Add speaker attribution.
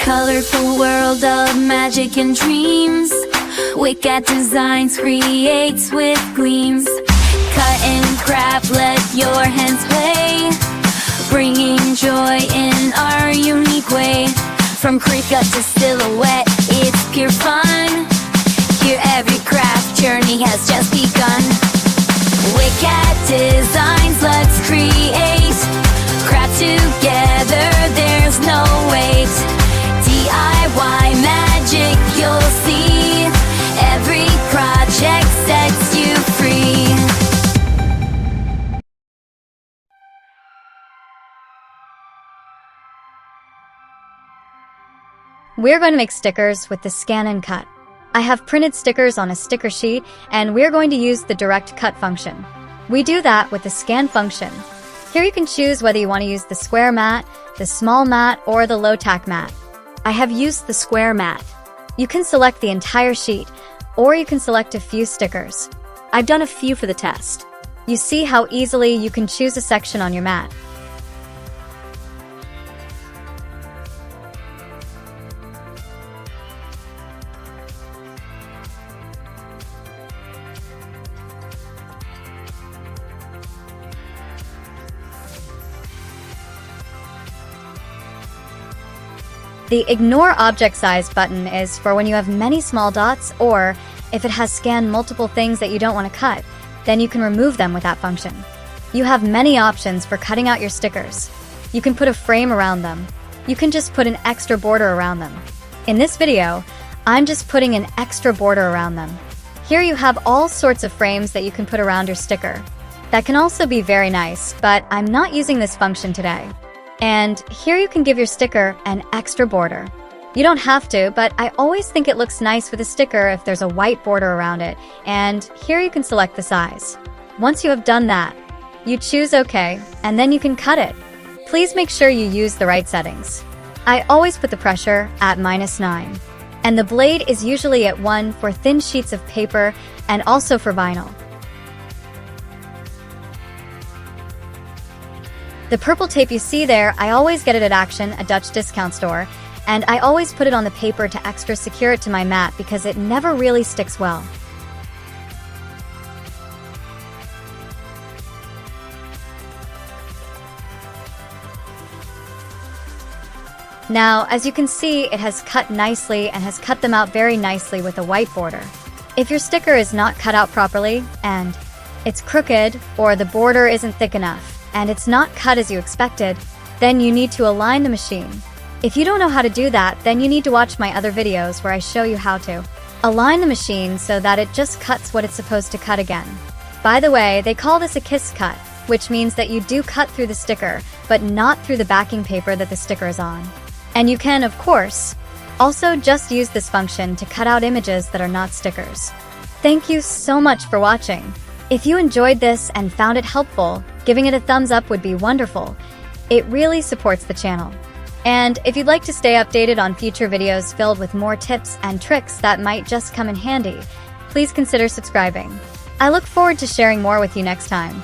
Speaker 1: colorful world of magic and dreams. Wicked designs creates with gleams. Cut and craft, let your hands play, bringing joy in our unique way. From cricut to silhouette, it's pure fun. Here every craft journey has just begun. Wicked designs, let's create. Craft together, there's no wait. DIY magic, you'll see. Every project sets you free.
Speaker 2: We're going to make stickers with the ScanNCut. I have printed stickers on a sticker sheet, and we're going to use the direct cut function. We do that with the scan function. Here you can choose whether you want to use the square mat, the small mat, or the low tack mat. I have used the square mat. You can select the entire sheet, or you can select a few stickers. I've done a few for the test. You see how easily you can choose a section on your mat. The Ignore Object Size button is for when you have many small dots, or if it has scanned multiple things that you don't want to cut, then you can remove them with that function. You have many options for cutting out your stickers. You can put a frame around them. You can just put an extra border around them. In this video, I'm just putting an extra border around them. Here you have all sorts of frames that you can put around your sticker. That can also be very nice, but I'm not using this function today. And here you can give your sticker an extra border. You don't have to, but I always think it looks nice with a sticker if there's a white border around it, and here you can select the size. Once you have done that, you choose OK, and then you can cut it. Please make sure you use the right settings. I always put the pressure at -9, and the blade is usually at 1 for thin sheets of paper and also for vinyl. The purple tape you see there, I always get it at Action, a Dutch discount store, and I always put it on the paper to extra secure it to my mat because it never really sticks well. Now, as you can see, it has cut nicely and has cut them out very nicely with a white border. If your sticker is not cut out properly, and it's crooked, or the border isn't thick enough, and it's not cut as you expected, then you need to align the machine. If you don't know how to do that, then you need to watch my other videos where I show you how to. Align the machine so that it just cuts what it's supposed to cut again. By the way, they call this a kiss cut, which means that you do cut through the sticker, but not through the backing paper that the sticker is on. And you can, of course, also just use this function to cut out images that are not stickers. Thank you so much for watching. If you enjoyed this and found it helpful, giving it a thumbs up would be wonderful. It really supports the channel. And if you'd like to stay updated on future videos filled with more tips and tricks that might just come in handy, please consider subscribing. I look forward to sharing more with you next time.